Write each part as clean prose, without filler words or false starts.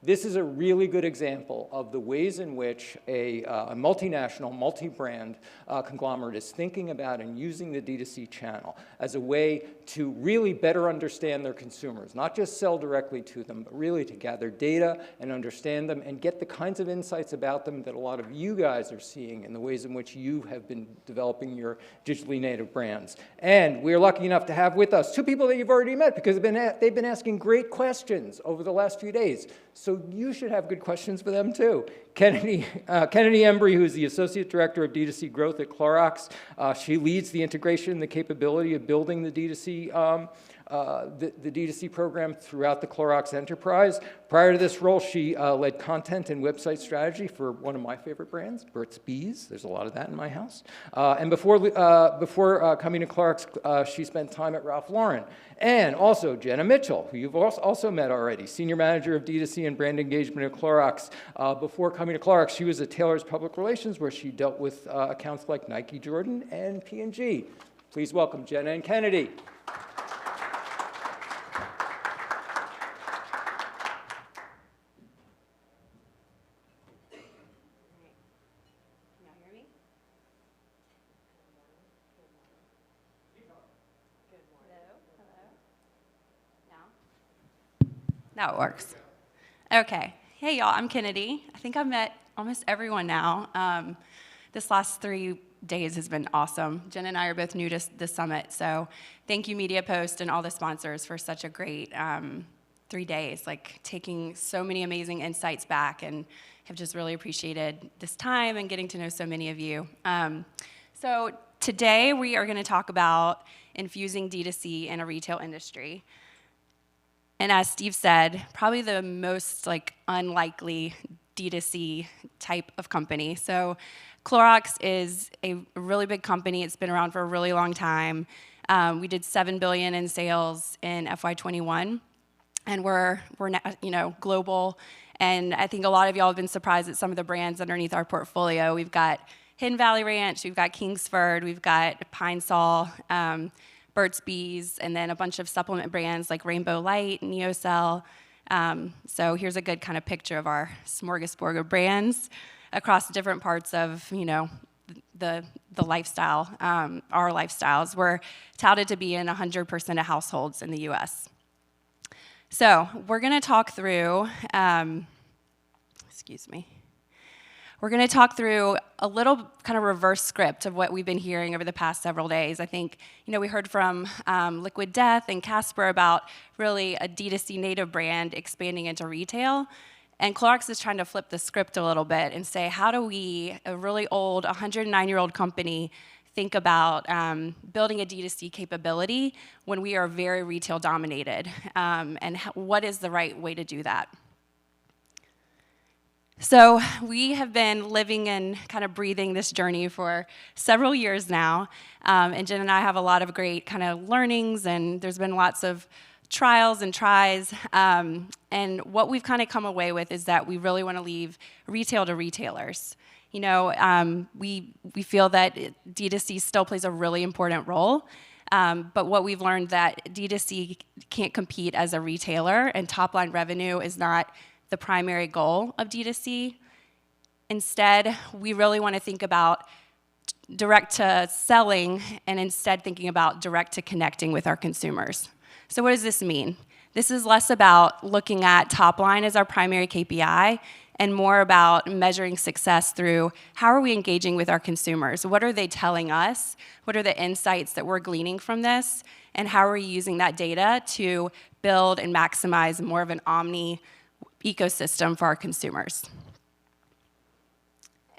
This is a really good example of the ways in which a multinational, multi-brand conglomerate is thinking about and using the D2C channel as a way to really better understand their consumers, not just sell directly to them, but really to gather data and understand them and get the kinds of insights about them that a lot of you guys are seeing in the ways in which you have been developing your digitally native brands. And we're lucky enough to have with us two people that you've already met because they've been asking great questions over the last few days. So you should have good questions for them too. Kennedy Embree, who's the Associate Director of D2C Growth at Clorox. She leads the integration and the capability of building the D2C the D2C program throughout the Clorox enterprise. Prior to this role, she led content and website strategy for one of my favorite brands, Burt's Bees. There's a lot of that in my house. And before coming to Clorox, she spent time at Ralph Lauren. And also Jenna Mitchell, who you've also met already, Senior Manager of D2C and Brand Engagement at Clorox. Before coming to Clorox, she was at Taylor's Public Relations, where she dealt with accounts like Nike, Jordan, and P&G. Please welcome Jenna and Kennedy. Now it works. Okay. Hey, y'all, I'm Kennedy. I think I've met almost everyone now. This last 3 days has been awesome. Jen and I are both new to this summit, so thank you, Media Post, and all the sponsors for such a great 3 days, like taking so many amazing insights back, and have just really appreciated this time and getting to know so many of you. So today we are going to talk about infusing D2C in a retail industry. And as Steve said, probably the most unlikely D2C type of company. So Clorox is a really big company. It's been around for a really long time. We did $7 billion in sales in FY21, and we're global. And I think a lot of y'all have been surprised at some of the brands underneath our portfolio. We've got Hidden Valley Ranch, we've got Kingsford, we've got Pine Sol, Burt's Bees, and then a bunch of supplement brands like Rainbow Light, NeoCell. So here's a good kind of picture of our smorgasbord of brands across different parts of, the lifestyle, our lifestyles. We're touted to be in 100% of households in the US. So we're gonna talk through, We're going to talk through a little kind of reverse script of what we've been hearing over the past several days. I think, we heard from Liquid Death and Casper about really a D2C native brand expanding into retail. And Clorox is trying to flip the script a little bit and say, how do we, a really old, 109-year-old company, think about building a D2C capability when we are very retail dominated? And what is the right way to do that? So we have been living and kind of breathing this journey for several years now, and Jen and I have a lot of great kind of learnings, and there's been lots of trials and tries, and what we've kind of come away with is that we really want to leave retail to retailers. We feel that D2C still plays a really important role, but what we've learned that D2C can't compete as a retailer, and top-line revenue is not the primary goal of D2C. Instead, we really want to think about direct to selling and instead thinking about direct to connecting with our consumers. So what does this mean? This is less about looking at top line as our primary KPI and more about measuring success through how are we engaging with our consumers? What are they telling us? What are the insights that we're gleaning from this? And how are we using that data to build and maximize more of an omni ecosystem for our consumers?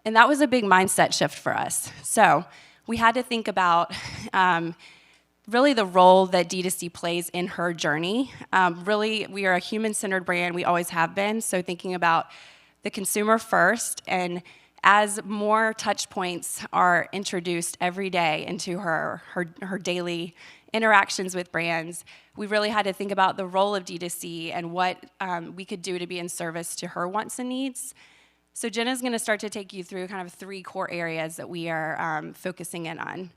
And that was a big mindset shift for us. So we had to think about really the role that D2C plays in her journey. Really, we are a human-centered brand. We always have been. So thinking about the consumer first, and as more touch points are introduced every day into her daily interactions with brands, we really had to think about the role of D2C and what we could do to be in service to her wants and needs. So Jenna's going to start to take you through kind of 3 core areas that we are focusing in on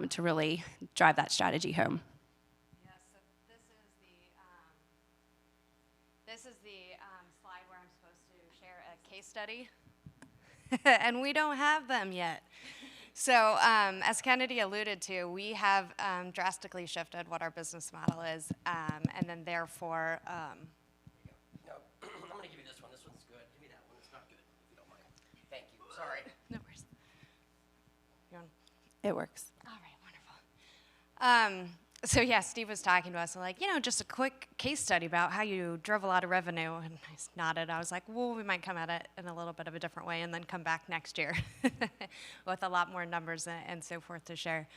to really drive that strategy home. Yeah, so this is the slide where case study, and we don't have them yet. So as Kennedy alluded to, we have drastically shifted what our business model is, and then therefore, No, I'm going to give you this one. This one's good. Give me that one. It's not good, if you don't mind. Thank you. Sorry. no worries. You want- It works. All right, wonderful. So yeah, Steve was talking to us, and like, just a quick case study about how you drove a lot of revenue, and I nodded. I was like, well, we might come at it in a little bit of a different way and then come back next year with a lot more numbers and so forth to share.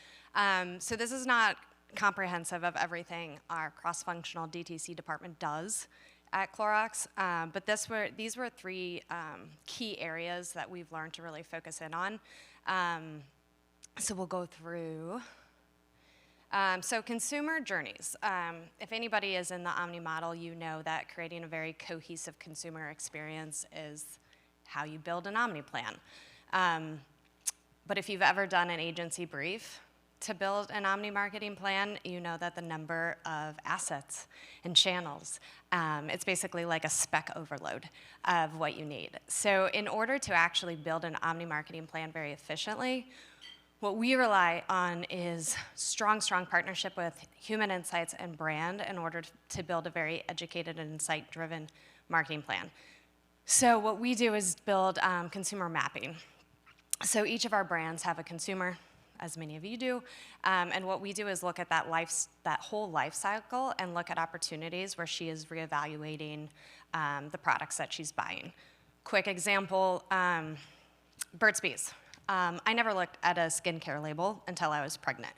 So this is not comprehensive of everything our cross-functional DTC department does at Clorox, but these were three key areas that we've learned to really focus in on. So we'll go through. So consumer journeys. If anybody is in the Omni model, you know that creating a very cohesive consumer experience is how you build an Omni plan. But if you've ever done an agency brief to build an Omni marketing plan, you know that the number of assets and channels, it's basically like a spec overload of what you need. So in order to actually build an Omni marketing plan very efficiently, what we rely on is strong partnership with human insights and brand in order to build a very educated and insight-driven marketing plan. So what we do is build consumer mapping. So each of our brands have a consumer, as many of you do, and what we do is look at that whole life cycle and look at opportunities where she is reevaluating the products that she's buying. Quick example, Burt's Bees. I never looked at a skincare label until I was pregnant.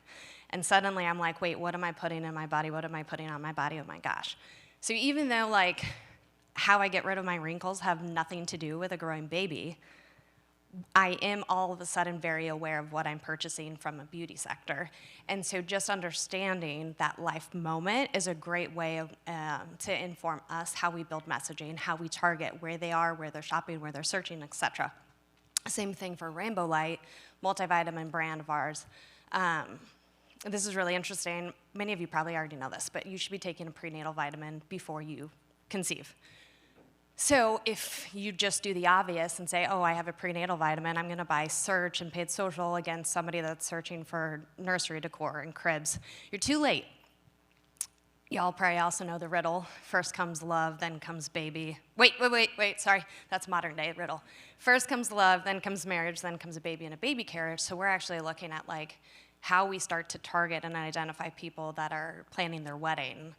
And suddenly I'm like, wait, what am I putting in my body? What am I putting on my body? Oh my gosh. So even though like how I get rid of my wrinkles have nothing to do with a growing baby, I am all of a sudden very aware of what I'm purchasing from a beauty sector. And so just understanding that life moment is a great way of, to inform us how we build messaging, how we target where they are, where they're shopping, where they're searching, et cetera. Same thing for Rainbow Light, multivitamin brand of ours. This is really interesting. Many of you probably already know this, but you should be taking a prenatal vitamin before you conceive. So if you just do the obvious and say, oh, I have a prenatal vitamin, I'm going to buy search and paid social against somebody that's searching for nursery decor and cribs, you're too late. Y'all probably also know the riddle, first comes love, then comes baby. Wait, sorry, that's modern day riddle. First comes love, then comes marriage, then comes a baby and a baby carriage. So we're actually looking at like how we start to target and identify people that are planning their wedding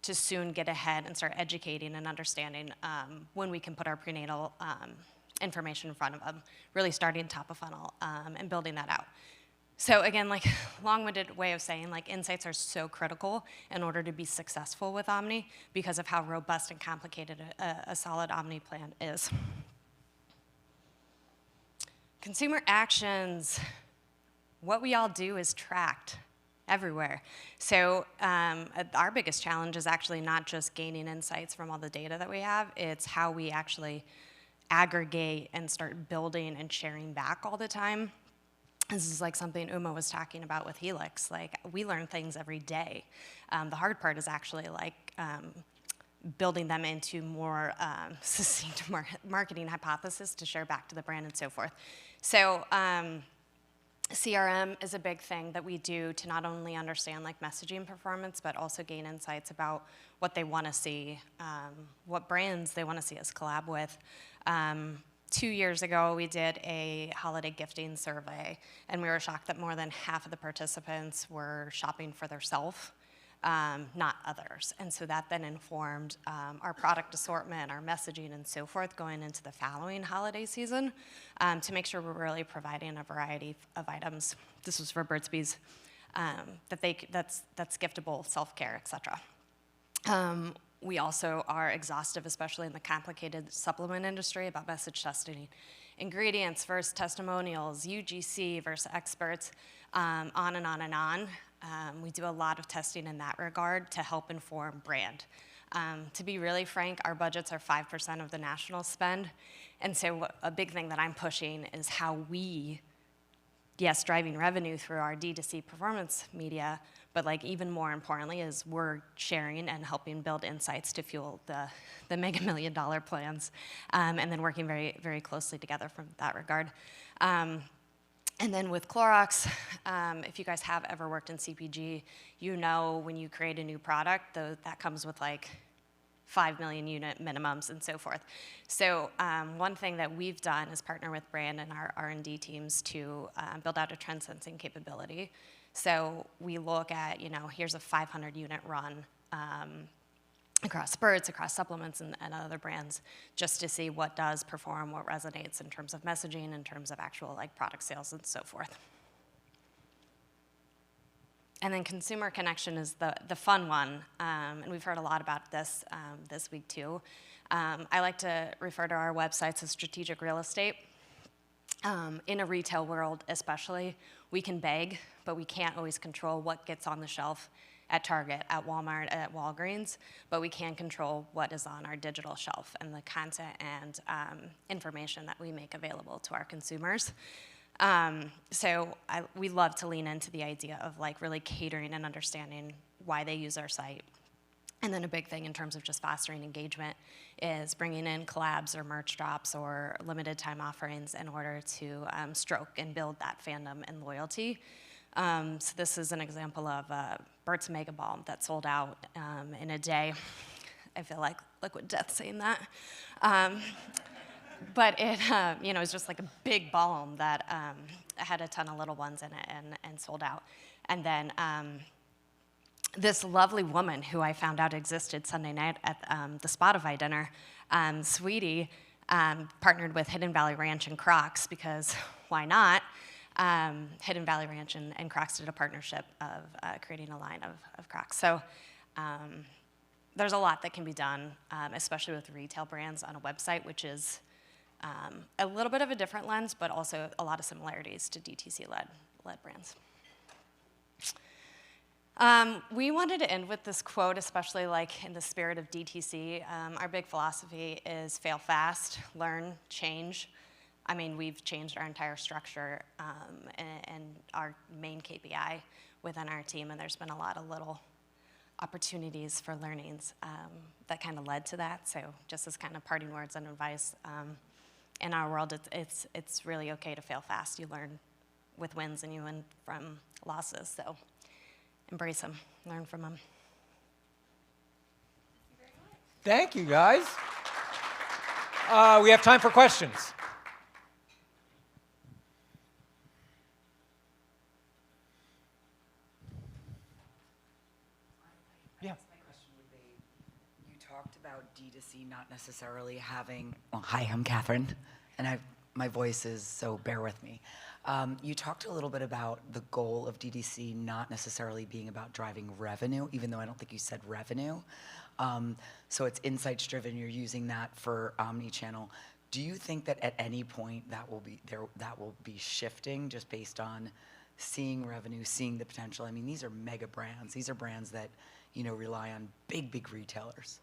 to soon get ahead and start educating and understanding when we can put our prenatal information in front of them, really starting top of funnel and building that out. So again, like long-winded way of saying, like insights are so critical in order to be successful with Omni because of how robust and complicated a solid Omni plan is. Consumer actions, what we all do is tracked everywhere. So our biggest challenge is actually not just gaining insights from all the data that we have, it's how we actually aggregate and start building and sharing back all the time. This is like something Uma was talking about with Helix. Like, we learn things every day. The hard part is actually like building them into more succinct marketing hypothesis to share back to the brand and so forth. So CRM is a big thing that we do to not only understand like messaging performance, but also gain insights about what they want to see, what brands they want to see us collab with. 2 years ago, we did a holiday gifting survey, and we were shocked that more than half of the participants were shopping for themselves, not others. And so that then informed our product assortment, our messaging, and so forth going into the following holiday season to make sure we're really providing a variety of items. This was for Burt's Bees, that's giftable, self-care, et cetera. We also are exhaustive, especially in the complicated supplement industry, about message testing, ingredients versus testimonials, UGC versus experts, on and on and on. We do a lot of testing in that regard to help inform brand. To be really frank, our budgets are 5% of the national spend, and so a big thing that I'm pushing is how we yes, driving revenue through our D2C performance media, but like even more importantly is we're sharing and helping build insights to fuel the mega $1 million plans, and then working very, very closely together from that regard. And then with Clorox, if you guys have ever worked in CPG, you know when you create a new product, that comes with like 5 million unit minimums and so forth. So one thing that we've done is partner with brand and our R&D teams to build out a trend sensing capability. So we look at, here's a 500 unit run across spirits, across supplements and other brands, just to see what does perform, what resonates in terms of messaging, in terms of actual like product sales and so forth. And then consumer connection is the fun one, and we've heard a lot about this this week too. I like to refer to our websites as strategic real estate. In a retail world especially, we can beg, but we can't always control what gets on the shelf at Target, at Walmart, at Walgreens, but we can control what is on our digital shelf and the content and information that we make available to our consumers. So we love to lean into the idea of like really catering and understanding why they use our site. And then a big thing in terms of just fostering engagement is bringing in collabs or merch drops or limited time offerings in order to stroke and build that fandom and loyalty. So this is an example of Burt's Mega Balm that sold out in a day. I feel like liquid death saying that. But it, it's just like a big balm that had a ton of little ones in it and sold out. And then this lovely woman who I found out existed Sunday night at the Spotify dinner, Sweetie, partnered with Hidden Valley Ranch and Crocs because why not? Hidden Valley Ranch and Crocs did a partnership of creating a line of Crocs. So there's a lot that can be done, especially with retail brands on a website, which is a little bit of a different lens, but also a lot of similarities to DTC-led brands. We wanted to end with this quote, especially like in the spirit of DTC. Our big philosophy is fail fast, learn, change. I mean, we've changed our entire structure and our main KPI within our team, and there's been a lot of little opportunities for learnings that kind of led to that. So just as kind of parting words and advice, in our world, it's really okay to fail fast. You learn with wins and you win from losses. So embrace them, learn from them. Thank you, guys. We have time for questions. Yeah. My question would be, you talked about D2C not necessarily having, well, hi, I'm Catherine, and my voice is, so bear with me. You talked a little bit about the goal of DTC not necessarily being about driving revenue, even though I don't think you said revenue. So it's insights driven, you're using that for omni-channel. Do you think that at any point that will be shifting just based on seeing revenue, seeing the potential? I mean, these are mega brands. These are brands that, rely on big, big retailers.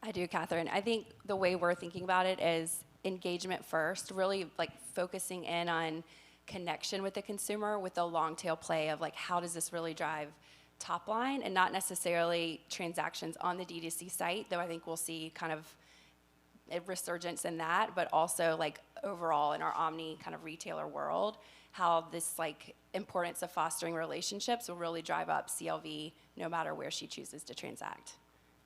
I do, Catherine. I think the way we're thinking about it is engagement first, really like focusing in on connection with the consumer with the long tail play of like, how does this really drive top line, and not necessarily transactions on the D2C site, though I think we'll see kind of a resurgence in that, but also like overall in our omni kind of retailer world, how this like importance of fostering relationships will really drive up CLV no matter where she chooses to transact.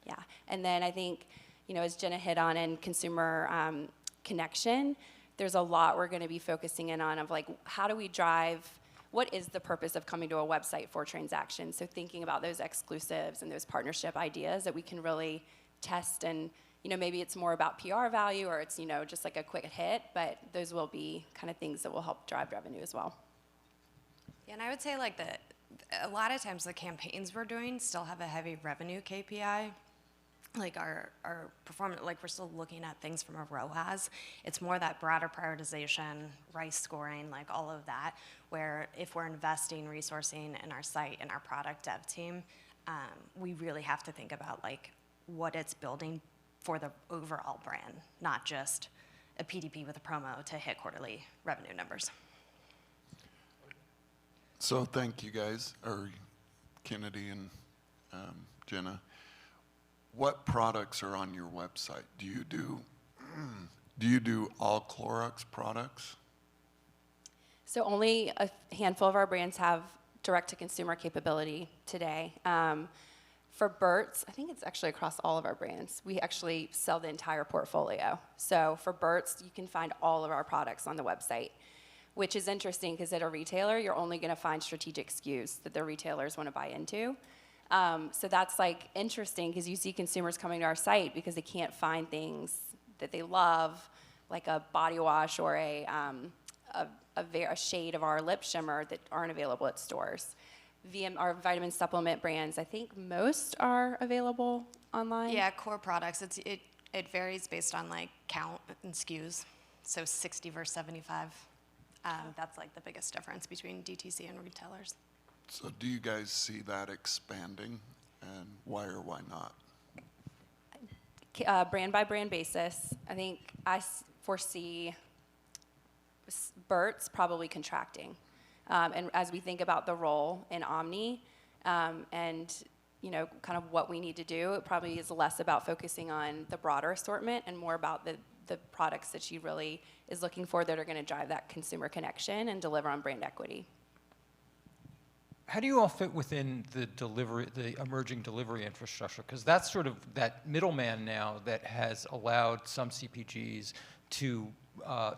Yeah, and then I think, as Jenna hit on in consumer connection, there's a lot we're gonna be focusing in on of like, how do we drive, what is the purpose of coming to a website for transactions? So thinking about those exclusives and those partnership ideas that we can really test, and maybe it's more about PR value or it's, just like a quick hit, but those will be kind of things that will help drive revenue as well. Yeah, and I would say like a lot of times the campaigns we're doing still have a heavy revenue KPI. Like our performance, like we're still looking at things from a ROAS. It's more that broader prioritization, RICE scoring, like all of that, where if we're investing resourcing in our site and our product dev team, we really have to think about like what it's building for the overall brand, not just a PDP with a promo to hit quarterly revenue numbers. So thank you guys, or Kennedy and Jenna. What products are on your website? Do you do all Clorox products? So only a handful of our brands have direct-to-consumer capability today. For Burt's, I think it's actually across all of our brands. We actually sell the entire portfolio. So for Burt's, you can find all of our products on the website, which is interesting because at a retailer, you're only going to find strategic SKUs that the retailers want to buy into. So that's like interesting because you see consumers coming to our site because they can't find things that they love, like a body wash or a shade of our lip shimmer that aren't available at stores. Our vitamin supplement brands, I think most are available online. Yeah, core products. It varies based on like count and SKUs. So 60 versus 75. That's like the biggest difference between DTC and retailers. So do you guys see that expanding, and why or why not? Brand by brand basis, I think I foresee Burt's probably contracting. And as we think about the role in Omni and kind of what we need to do, it probably is less about focusing on the broader assortment and more about the products that she really is looking for that are going to drive that consumer connection and deliver on brand equity. How do you all fit within the emerging delivery infrastructure? Because that's sort of that middleman now that has allowed some CPGs to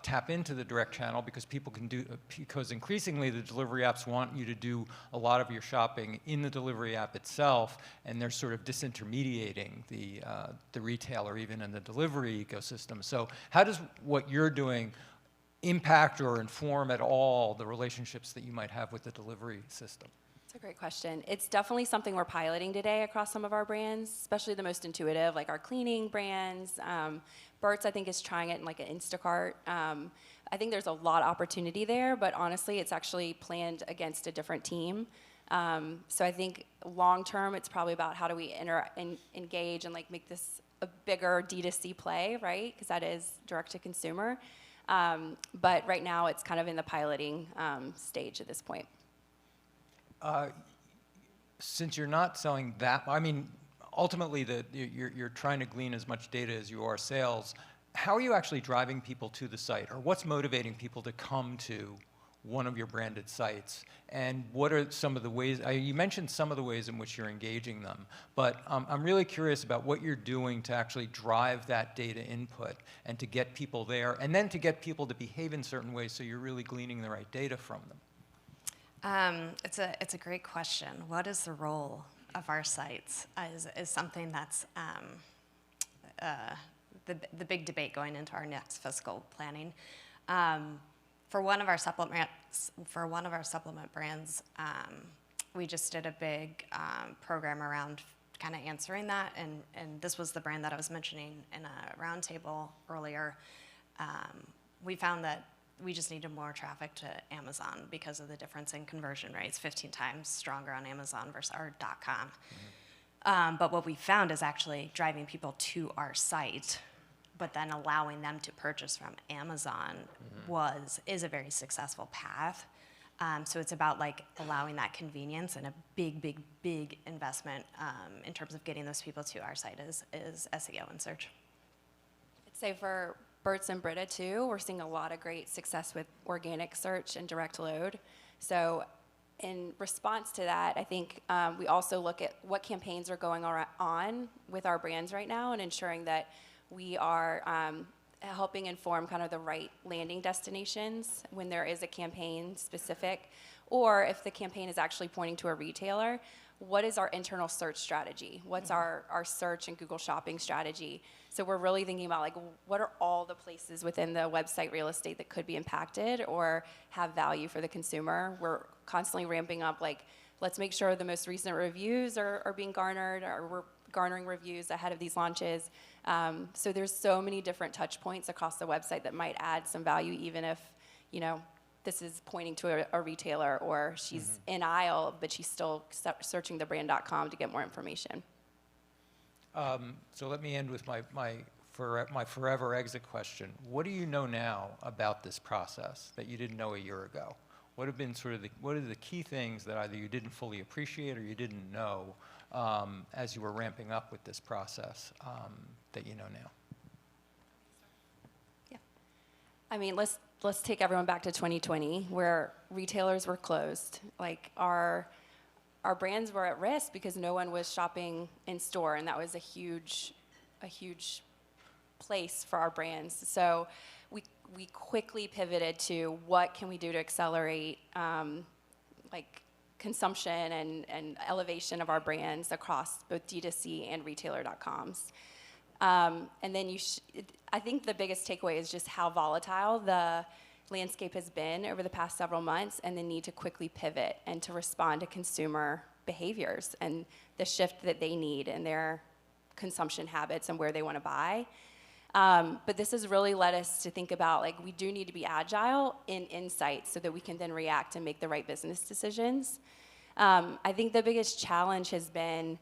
tap into the direct channel because increasingly the delivery apps want you to do a lot of your shopping in the delivery app itself, and they're sort of disintermediating the retailer even in the delivery ecosystem. So how does what you're doing impact or inform at all the relationships that you might have with the delivery system? That's a great question. It's definitely something we're piloting today across some of our brands, especially the most intuitive, like our cleaning brands. Burt's, I think, is trying it in like an Instacart. I think there's a lot of opportunity there, but honestly, it's actually planned against a different team. So I think long term, it's probably about how do we engage and like make this a bigger D2C play, right? Because that is direct to consumer. But right now, it's kind of in the piloting stage at this point. Since you're not selling that, I mean, ultimately you're trying to glean as much data as you are sales. How are you actually driving people to the site, or what's motivating people to come to one of your branded sites? And what are some of the ways, you mentioned some of the ways in which you're engaging them, but I'm really curious about what you're doing to actually drive that data input and to get people there, and then to get people to behave in certain ways so you're really gleaning the right data from them. It's a great question. What is the role of our sites is something that's the big debate going into our next fiscal planning. For one of our supplement brands, we just did a big program around kind of answering that, and this was the brand that I was mentioning in a roundtable earlier. We found that we just needed more traffic to Amazon because of the difference in conversion rates, 15 times stronger on Amazon versus our .com. Mm-hmm. But what we found is actually driving people to our site, but then allowing them to purchase from Amazon is a very successful path. So it's about like allowing that convenience, and a big investment in terms of getting those people to our site is SEO and search. I'd say for Burt's and Brita too, we're seeing a lot of great success with organic search and direct load. So in response to that, I think we also look at what campaigns are going on with our brands right now and ensuring that we are helping inform kind of the right landing destinations when there is a campaign specific, or if the campaign is actually pointing to a retailer, what is our internal search strategy? What's our search and Google shopping strategy? So we're really thinking about like, what are all the places within the website real estate that could be impacted or have value for the consumer? We're constantly ramping up, like, let's make sure the most recent reviews are being garnered, or we're garnering reviews ahead of these launches. So there's so many different touch points across the website that might add some value, even if, this is pointing to a retailer, or she's in aisle, but she's still searching the brand.com to get more information. So let me end with my forever exit question. What do you know now about this process that you didn't know a year ago? What have been sort of what are the key things that either you didn't fully appreciate or you didn't know as you were ramping up with this process that you know now? Yeah. I mean, let's take everyone back to 2020, where retailers were closed. Like our brands were at risk because no one was shopping in store, and that was a huge place for our brands. So we quickly pivoted to what can we do to accelerate like consumption and elevation of our brands across both D2C and retailer.coms. And then I think the biggest takeaway is just how volatile the landscape has been over the past several months, and the need to quickly pivot and to respond to consumer behaviors and the shift that they need in their consumption habits and where they want to buy. But this has really led us to think about, like, we do need to be agile in insights so that we can then react and make the right business decisions. I think the biggest challenge has been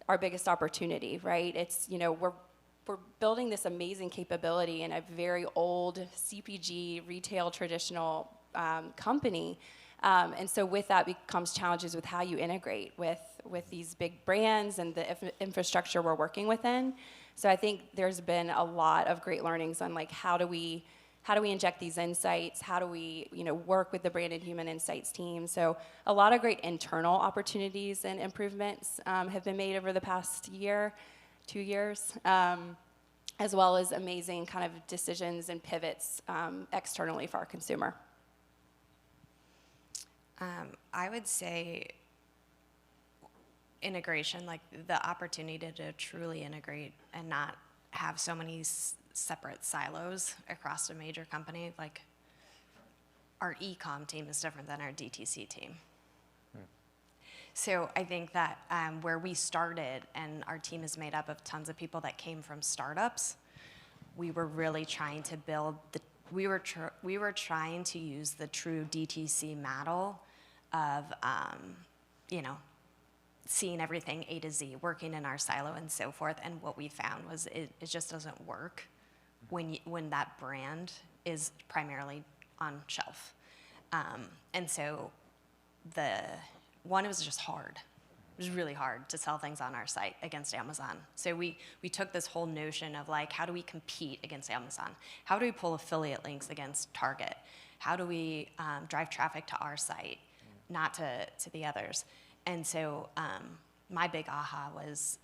our biggest opportunity, right? It's, we're building this amazing capability in a very old CPG, retail, traditional company. And so with that becomes challenges with how you integrate with these big brands and the infrastructure we're working within. So I think there's been a lot of great learnings on, like, how do we inject these insights? How do we, work with the brand and human insights team? So a lot of great internal opportunities and improvements have been made over the past 2 years, as well as amazing kind of decisions and pivots externally for our consumer. I would say integration, like the opportunity to truly integrate and not have so many separate silos across a major company. Like, our e-com team is different than our DTC team. So I think that where we started, and our team is made up of tons of people that came from startups, we were really trying to build we were trying to use the true DTC model of seeing everything A to Z, working in our silo and so forth. And what we found was it just doesn't work when that brand is primarily on shelf. And so it was just hard. It was really hard to sell things on our site against Amazon. So we took this whole notion of, like, how do we compete against Amazon? How do we pull affiliate links against Target? How do we drive traffic to our site, not to the others? And so my big aha was,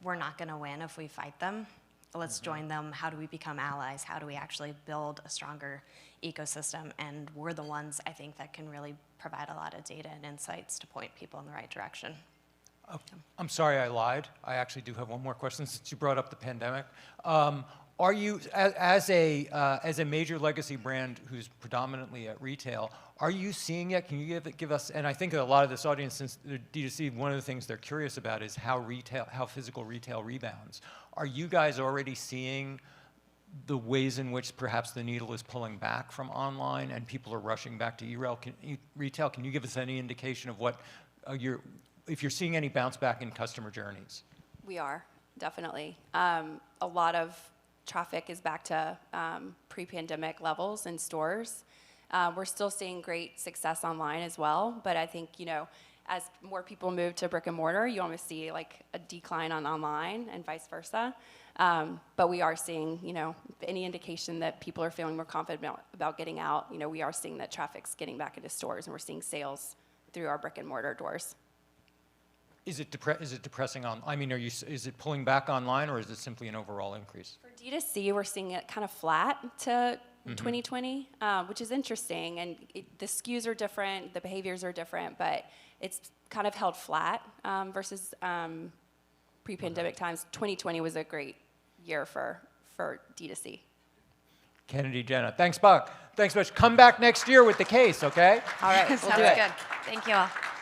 we're not going to win if we fight them. Let's join them. How do we become allies? How do we actually build a stronger ecosystem? And we're the ones, I think, that can really provide a lot of data and insights to point people in the right direction. I'm sorry I lied. I actually do have one more question since you brought up the pandemic. Are you, as a major legacy brand who's predominantly at retail, are you seeing it? Can you give us, and I think a lot of this audience, since they're D2C, one of the things they're curious about is how physical retail retails. Are you guys already seeing the ways in which perhaps the needle is pulling back from online and people are rushing back to retail? Can you give us any indication of what if you're seeing any bounce back in customer journeys? We are, definitely. A lot of traffic is back to pre-pandemic levels in stores. We're still seeing great success online as well, but I think, as more people move to brick and mortar, you almost see, like, a decline on online and vice versa. But we are seeing, any indication that people are feeling more confident about getting out. We are seeing that traffic's getting back into stores, and we're seeing sales through our brick and mortar doors. Is it depressing on? I mean, is it pulling back online, or is it simply an overall increase? For D2C, we're seeing it kind of flat to 2020, which is interesting. And the SKUs are different, the behaviors are different, but it's kind of held flat versus pre-pandemic times. 2020 was a great year for D2C. Kennedy, Jenna, thanks, Buck. Thanks much. Come back next year with the case, okay? All right, we'll Sounds do it. good. Thank you all.